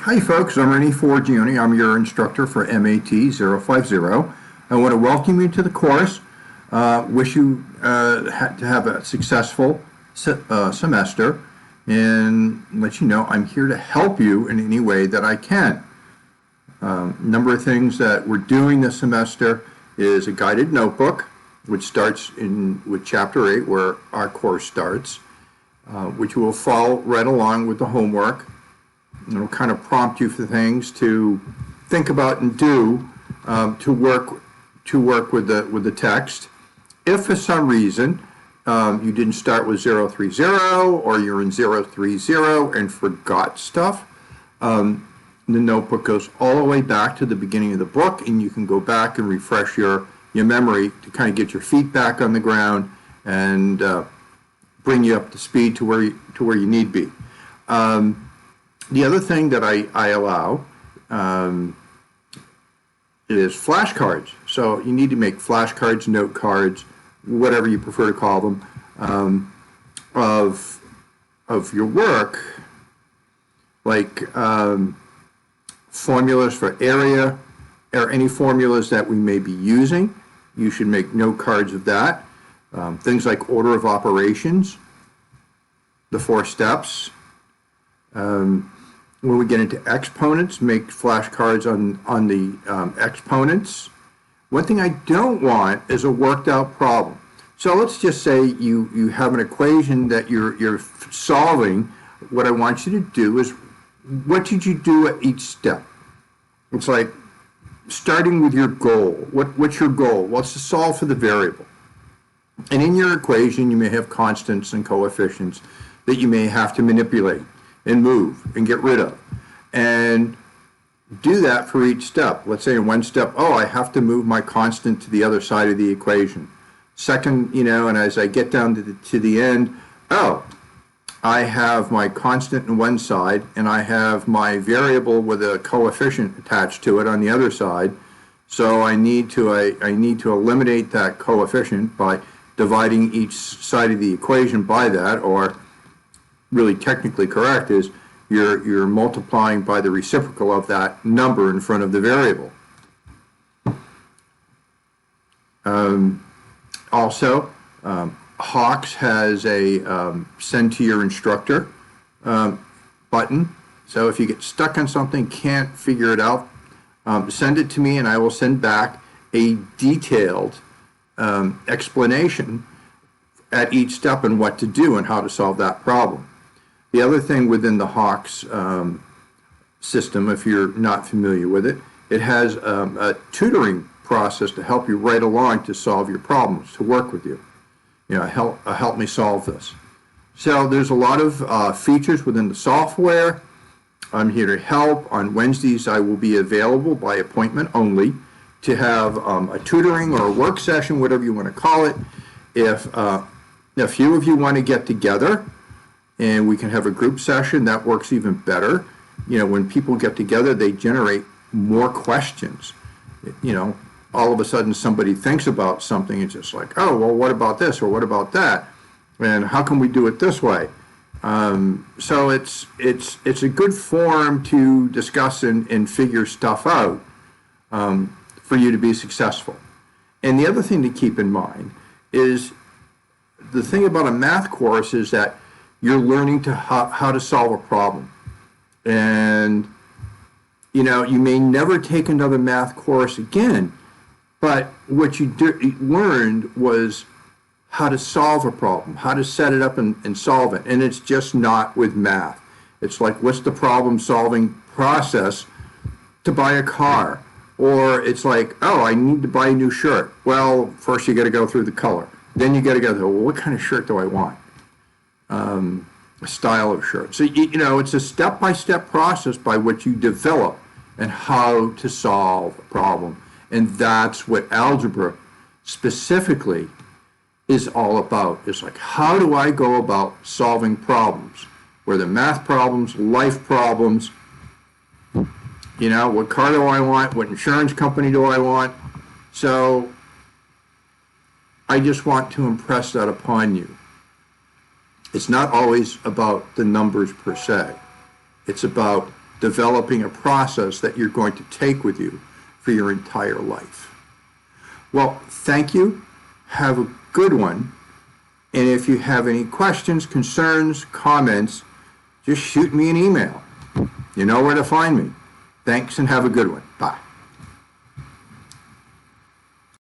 Hi folks, I'm Rennie Forgione. I'm your instructor for MAT 050. I want to welcome you to the course. Wish you to have a successful semester and let you know I'm here to help you in any way that I can. Number of things that we're doing this semester is a guided notebook, which starts with Chapter 8, where our course starts, which will follow right along with the homework. It'll kind of prompt you for things to think about and do to work with the text. If for some reason you didn't start with 030 or you're in 030 and forgot stuff, the notebook goes all the way back to the beginning of the book, and you can go back and refresh your memory to kind of get your feet back on the ground and bring you up to speed to where you need be. The other thing that I allow is flashcards. So you need to make flashcards, note cards, whatever you prefer to call them, of your work, like formulas for area or any formulas that we may be using. You should make note cards of that. Things like order of operations, the 4 steps. When we get into exponents, make flashcards on the exponents. One thing I don't want is a worked out problem. So let's just say you have an equation that you're solving. What I want you to do is, what did you do at each step? It's like starting with your goal. What's your goal? Well, it's to solve for the variable. And in your equation, you may have constants and coefficients that you may have to manipulate and move and get rid of, and do that for each step. Let's say in one step, I have to move my constant to the other side of the equation. Second, and as I get down to the end, I have my constant on one side and I have my variable with a coefficient attached to it on the other side. So I need to eliminate that coefficient by dividing each side of the equation by that, or really technically correct is you're multiplying by the reciprocal of that number in front of the variable. Also, Hawks has a send to your instructor button. So if you get stuck on something, can't figure it out, send it to me and I will send back a detailed explanation at each step and what to do and how to solve that problem. The other thing within the Hawks system, if you're not familiar with it, it has a tutoring process to help you right along to solve your problems, to work with you. Help me solve this. So there's a lot of features within the software. I'm here to help. On Wednesdays, I will be available by appointment only to have a tutoring or a work session, whatever you want to call it. If a few of you want to get together and we can have a group session, that works even better. When people get together, they generate more questions. All of a sudden somebody thinks about something, it's just like, well, what about this or what about that? And how can we do it this way? So it's a good forum to discuss and figure stuff out for you to be successful. And the other thing to keep in mind is the thing about a math course is that you're learning how to solve a problem. And, you may never take another math course again, but what you learned was how to solve a problem, how to set it up and solve it. And it's just not with math. It's like, what's the problem-solving process to buy a car? Or it's like, I need to buy a new shirt. Well, first you got to go through the color. Then you got to go through, what kind of shirt do I want? A style of shirt. So, it's a step-by-step process by which you develop and how to solve a problem. And that's what algebra specifically is all about. It's like, how do I go about solving problems? Whether math problems, life problems, what car do I want? What insurance company do I want? So I just want to impress that upon you. It's not always about the numbers per se. It's about developing a process that you're going to take with you for your entire life. Well, thank you. Have a good one. And if you have any questions, concerns, comments, just shoot me an email. You know where to find me. Thanks and have a good one. Bye.